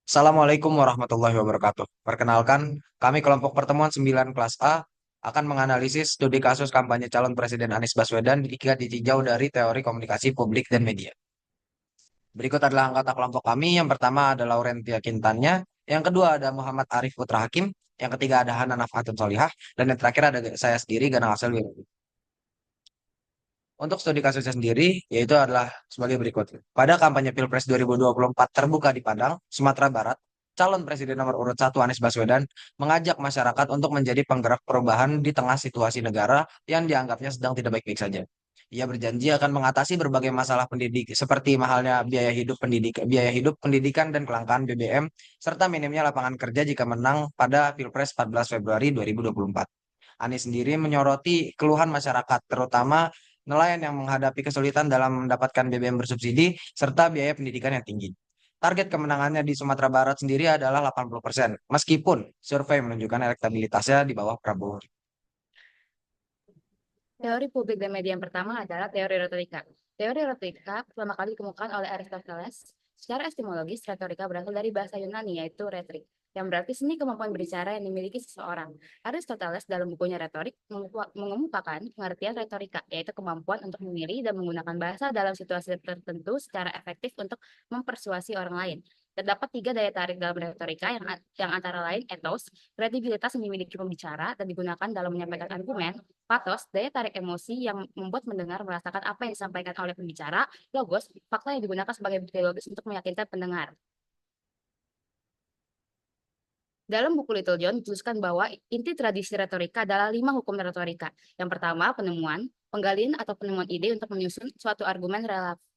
Assalamualaikum warahmatullahi wabarakatuh. Perkenalkan, kami kelompok pertemuan 9 kelas A akan menganalisis studi kasus kampanye calon Presiden Anies Baswedan jika ditinjau dari teori komunikasi publik dan media. Berikut adalah anggota kelompok kami. Yang pertama ada Laurentia Quintanya, yang kedua ada Muhammad Arif Putra Hakim, yang ketiga ada Hana Nafahatun Solihah, dan yang terakhir ada saya sendiri, Ganang Asel Wirobi. Untuk studi kasusnya sendiri, yaitu adalah sebagai berikut. Pada kampanye Pilpres 2024 terbuka di Padang, Sumatera Barat, calon presiden nomor urut 1 Anies Baswedan mengajak masyarakat untuk menjadi penggerak perubahan di tengah situasi negara yang dianggapnya sedang tidak baik-baik saja. Ia berjanji akan mengatasi berbagai masalah pendidik seperti mahalnya biaya hidup, pendidikan dan kelangkaan BBM, serta minimnya lapangan kerja jika menang pada Pilpres 14 Februari 2024. Anies sendiri menyoroti keluhan masyarakat, terutama nelayan yang menghadapi kesulitan dalam mendapatkan BBM bersubsidi serta biaya pendidikan yang tinggi. Target kemenangannya di Sumatera Barat sendiri adalah 80%, meskipun survei menunjukkan elektabilitasnya di bawah Prabowo. Teori publik dan media yang pertama adalah teori retorika. Teori retorika pertama kali ditemukan oleh Aristoteles. Secara etimologis, retorika berasal dari bahasa Yunani, yaitu retorik, yang berarti seni kemampuan berbicara yang dimiliki seseorang. Aristoteles dalam bukunya Retorik mengemukakan pengertian retorika, yaitu kemampuan untuk memilih dan menggunakan bahasa dalam situasi tertentu secara efektif untuk mempersuasi orang lain. Terdapat tiga daya tarik dalam retorika yang antara lain ethos, kredibilitas yang dimiliki pembicara dan digunakan dalam menyampaikan argumen, pathos, daya tarik emosi yang membuat mendengar merasakan apa yang disampaikan oleh pembicara, logos, fakta yang digunakan sebagai bukti logis untuk meyakinkan pendengar. Dalam buku Little John dituliskan bahwa inti tradisi retorika adalah 5 hukum retorika. Yang pertama, penemuan, penggalian atau penemuan ide untuk menyusun suatu argumen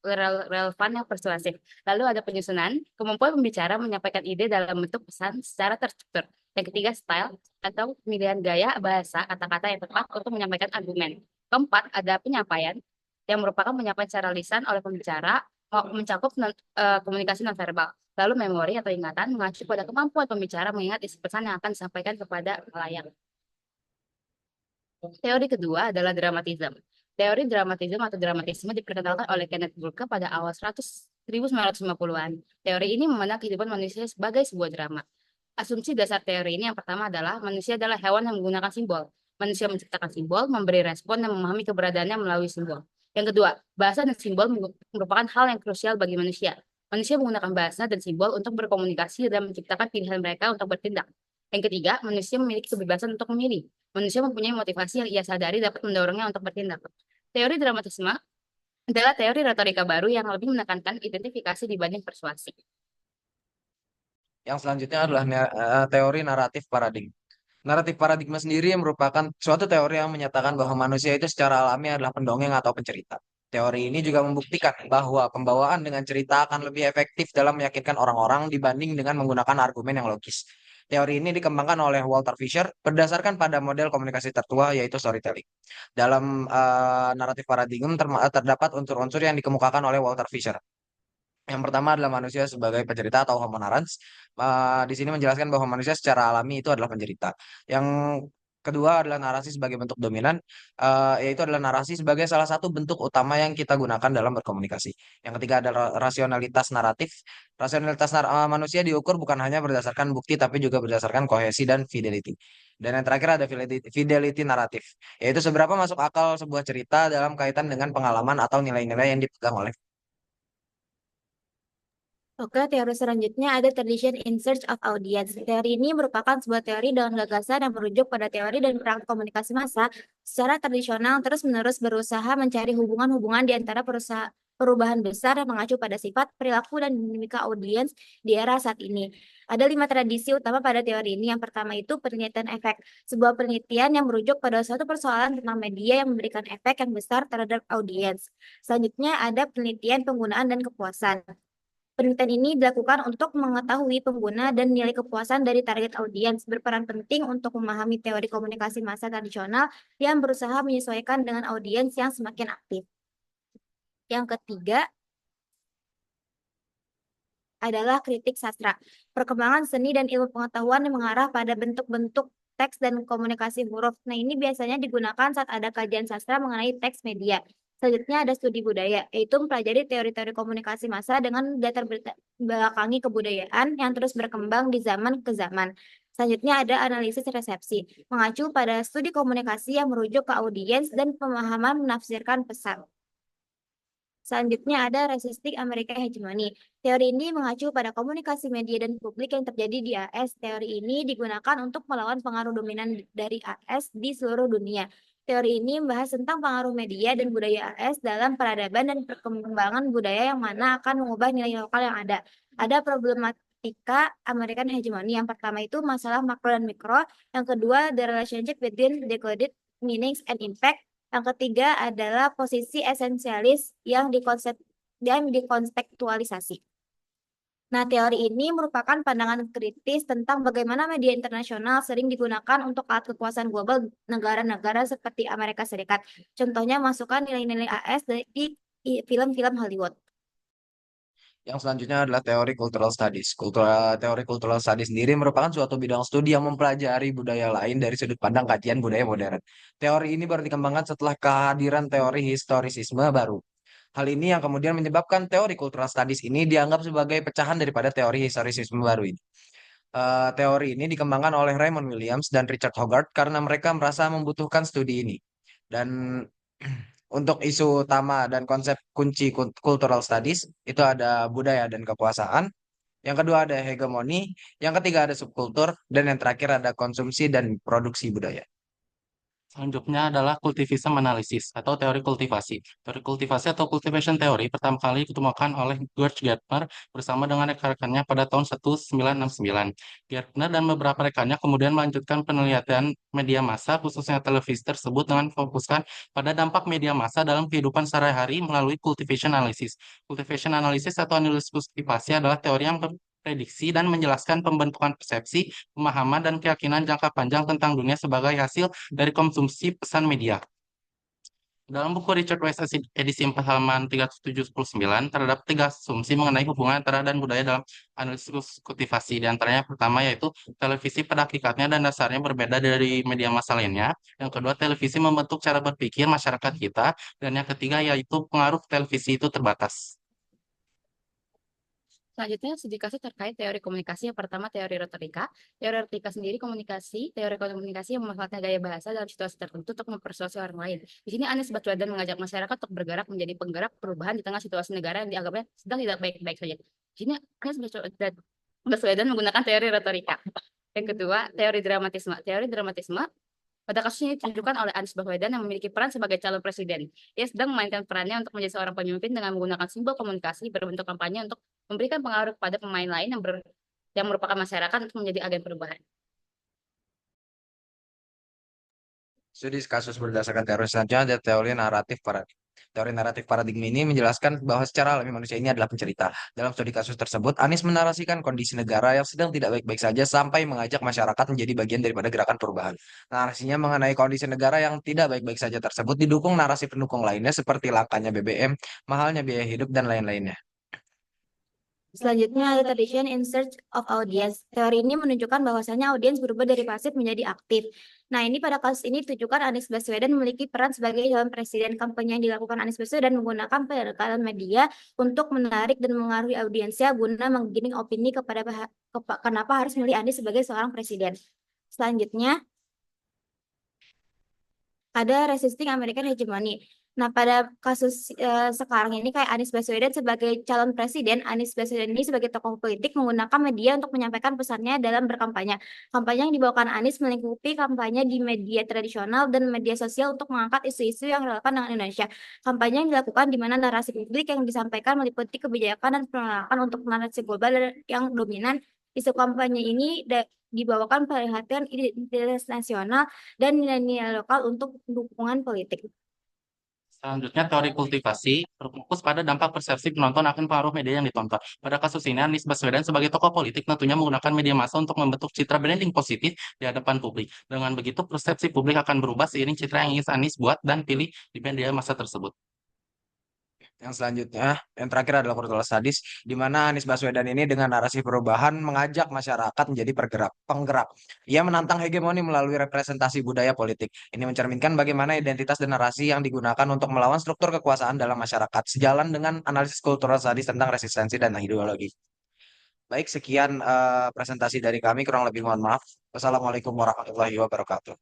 relevan yang persuasif. Lalu ada penyusunan, kemampuan pembicara menyampaikan ide dalam bentuk pesan secara terstruktur. Yang ketiga, style atau pemilihan gaya, bahasa, kata-kata yang tepat untuk menyampaikan argumen. Keempat, ada penyampaian yang merupakan penyampaian secara lisan oleh pembicara mencakup komunikasi nonverbal. Lalu memori atau ingatan mengacu pada kemampuan pembicara mengingat isi pesan yang akan disampaikan kepada khalayak. Teori kedua adalah dramatisme. Teori dramatisme atau dramatisme diperkenalkan oleh Kenneth Burke pada awal 1950-an. Teori ini memandang kehidupan manusia sebagai sebuah drama. Asumsi dasar teori ini yang pertama adalah manusia adalah hewan yang menggunakan simbol. Manusia menciptakan simbol, memberi respon, dan memahami keberadaannya melalui simbol. Yang kedua, bahasa dan simbol merupakan hal yang krusial bagi manusia. Manusia menggunakan bahasa dan simbol untuk berkomunikasi dan menciptakan pilihan mereka untuk bertindak. Yang ketiga, manusia memiliki kebebasan untuk memilih. Manusia mempunyai motivasi yang ia sadari dapat mendorongnya untuk bertindak. Teori dramatisme adalah teori retorika baru yang lebih menekankan identifikasi dibanding persuasi. Yang selanjutnya adalah teori naratif paradigma. Naratif paradigma sendiri merupakan suatu teori yang menyatakan bahwa manusia itu secara alami adalah pendongeng atau pencerita. Teori ini juga membuktikan bahwa pembawaan dengan cerita akan lebih efektif dalam meyakinkan orang-orang dibanding dengan menggunakan argumen yang logis. Teori ini dikembangkan oleh Walter Fisher berdasarkan pada model komunikasi tertua yaitu storytelling. Dalam naratif paradigma terdapat unsur-unsur yang dikemukakan oleh Walter Fisher. Yang pertama adalah manusia sebagai pencerita atau homo narrans. Di sini menjelaskan bahwa manusia secara alami itu adalah pencerita. Yang kedua adalah narasi sebagai bentuk dominan, yaitu adalah narasi sebagai salah satu bentuk utama yang kita gunakan dalam berkomunikasi. Yang ketiga adalah rasionalitas naratif. Manusia diukur bukan hanya berdasarkan bukti, tapi juga berdasarkan kohesi dan fidelity. Dan yang terakhir ada fidelity naratif, yaitu seberapa masuk akal sebuah cerita dalam kaitan dengan pengalaman atau nilai-nilai yang dipegang oleh. Oke, teori selanjutnya ada tradition in search of audience. Teori ini merupakan sebuah teori dengan gagasan yang merujuk pada teori dan praktik komunikasi massa secara tradisional terus-menerus berusaha mencari hubungan-hubungan di antara perubahan besar yang mengacu pada sifat, perilaku, dan dinamika audiens di era saat ini. Ada 5 tradisi utama pada teori ini. Yang pertama itu penelitian efek, sebuah penelitian yang merujuk pada suatu persoalan tentang media yang memberikan efek yang besar terhadap audiens. Selanjutnya ada penelitian penggunaan dan kepuasan. Penelitian ini dilakukan untuk mengetahui pengguna dan nilai kepuasan dari target audiens, berperan penting untuk memahami teori komunikasi massa tradisional yang berusaha menyesuaikan dengan audiens yang semakin aktif. Yang ketiga adalah kritik sastra. Perkembangan seni dan ilmu pengetahuan yang mengarah pada bentuk-bentuk teks dan komunikasi huruf. Nah, ini biasanya digunakan saat ada kajian sastra mengenai teks media. Selanjutnya ada studi budaya, yaitu mempelajari teori-teori komunikasi massa dengan latar belakangi kebudayaan yang terus berkembang di zaman ke zaman. Selanjutnya ada analisis resepsi, mengacu pada studi komunikasi yang merujuk ke audiens dan pemahaman menafsirkan pesan. Selanjutnya ada resisting American hegemony. Teori ini mengacu pada komunikasi media dan publik yang terjadi di AS. Teori ini digunakan untuk melawan pengaruh dominan dari AS di seluruh dunia. Teori ini membahas tentang pengaruh media dan budaya AS dalam peradaban dan perkembangan budaya yang mana akan mengubah nilai lokal yang ada. Ada problematika American hegemony. Yang pertama itu masalah makro dan mikro. Yang kedua, the relationship between decoded meanings and impact. Yang ketiga adalah posisi esensialis yang dikontekstualisasi. Nah, teori ini merupakan pandangan kritis tentang bagaimana media internasional sering digunakan untuk alat kekuasaan global negara-negara seperti Amerika Serikat. Contohnya masukkan nilai-nilai AS di film-film Hollywood. Yang selanjutnya adalah teori cultural studies. Teori cultural studies sendiri merupakan suatu bidang studi yang mempelajari budaya lain dari sudut pandang kajian budaya modern. Teori ini baru dikembangkan setelah kehadiran teori historisisme baru. Hal ini yang kemudian menyebabkan teori cultural studies ini dianggap sebagai pecahan daripada teori historisisme baru ini. Teori ini dikembangkan oleh Raymond Williams dan Richard Hogarth karena mereka merasa membutuhkan studi ini. Dan untuk isu utama dan konsep kunci cultural studies itu ada budaya dan kekuasaan. Yang kedua ada hegemoni, yang ketiga ada subkultur, dan yang terakhir ada konsumsi dan produksi budaya. Selanjutnya adalah cultivism analysis atau teori kultivasi. Teori kultivasi atau cultivation theory pertama kali ditemukan oleh George Gardner bersama dengan rekan-rekannya pada tahun 1969. Gardner dan beberapa rekannya kemudian melanjutkan penelitian media massa, khususnya televisi tersebut dengan fokuskan pada dampak media massa dalam kehidupan sehari-hari melalui cultivation analysis. Cultivation analysis atau analisis kultivasi adalah teori yang prediksi dan menjelaskan pembentukan persepsi, pemahaman, dan keyakinan jangka panjang tentang dunia sebagai hasil dari konsumsi pesan media. Dalam buku Richard Weiss edisi 4 halaman 379 terdapat 3 asumsi mengenai hubungan antara dan budaya dalam analisis kultivasi. Di antaranya pertama yaitu televisi pada hakikatnya dan dasarnya berbeda dari media massa lainnya. Yang kedua, televisi membentuk cara berpikir masyarakat kita. Dan yang ketiga yaitu pengaruh televisi itu terbatas. Selanjutnya, studi kasus terkait teori komunikasi. Yang pertama, teori retorika. Teori retorika sendiri teori komunikasi yang memanfaatkan gaya bahasa dalam situasi tertentu untuk mempersuasi orang lain. Di sini Anies Baswedan mengajak masyarakat untuk bergerak menjadi penggerak perubahan di tengah situasi negara yang dianggapnya sedang tidak baik-baik saja. Di sini Anies Baswedan menggunakan teori retorika. Yang kedua, teori dramatisme. Teori dramatisme pada kasus ini ditunjukkan oleh Anies Baswedan yang memiliki peran sebagai calon presiden. Ia sedang memainkan perannya untuk menjadi seorang pemimpin dengan menggunakan simbol komunikasi berbentuk kampanye untuk memberikan pengaruh kepada pemain lain yang merupakan masyarakat untuk menjadi agen perubahan. Studi kasus berdasarkan teori selanjutnya ada teori naratif paradigma. Teori naratif paradigma ini menjelaskan bahwa secara alami manusia ini adalah pencerita. Dalam studi kasus tersebut, Anies menarasikan kondisi negara yang sedang tidak baik-baik saja sampai mengajak masyarakat menjadi bagian daripada gerakan perubahan. Narasinya mengenai kondisi negara yang tidak baik-baik saja tersebut didukung narasi pendukung lainnya seperti langkanya BBM, mahalnya biaya hidup, dan lain-lainnya. Selanjutnya ada tradition in search of audience. Teori ini menunjukkan bahwasanya audiens berubah dari pasif menjadi aktif. Nah, ini pada kasus ini ditujukan Anies Baswedan memiliki peran sebagai calon presiden. Kampanye yang dilakukan Anies Baswedan menggunakan pendekatan media untuk menarik dan mengaruhi audiensnya guna menggiring opini kepada kenapa harus memilih Anies sebagai seorang presiden. Selanjutnya ada resisting American hegemony. Nah, pada kasus sekarang ini kayak Anies Baswedan sebagai calon presiden, Anies Baswedan ini sebagai tokoh politik menggunakan media untuk menyampaikan pesannya dalam berkampanye. Kampanye yang dibawakan Anies melingkupi kampanye di media tradisional dan media sosial untuk mengangkat isu-isu yang relevan dengan Indonesia. Kampanye yang dilakukan di mana narasi publik yang disampaikan meliputi kebijakan dan penolakan untuk narasi global yang dominan. Isu kampanye ini dibawakan perhatian identitas nasional dan nilai-nilai lokal untuk dukungan politik. Selanjutnya, teori kultivasi berfokus pada dampak persepsi penonton akan pengaruh media yang ditonton. Pada kasus ini, Anies Baswedan sebagai tokoh politik tentunya menggunakan media massa untuk membentuk citra branding positif di hadapan publik. Dengan begitu, persepsi publik akan berubah seiring citra yang ingin Anies buat dan pilih di media massa tersebut. Yang selanjutnya, yang terakhir adalah kultural studies, di mana Anies Baswedan ini dengan narasi perubahan mengajak masyarakat menjadi penggerak. Ia menantang hegemoni melalui representasi budaya politik. Ini mencerminkan bagaimana identitas dan narasi yang digunakan untuk melawan struktur kekuasaan dalam masyarakat, sejalan dengan analisis kultural studies tentang resistensi dan ideologi. Baik, sekian presentasi dari kami, kurang lebih mohon maaf. Wassalamualaikum warahmatullahi wabarakatuh.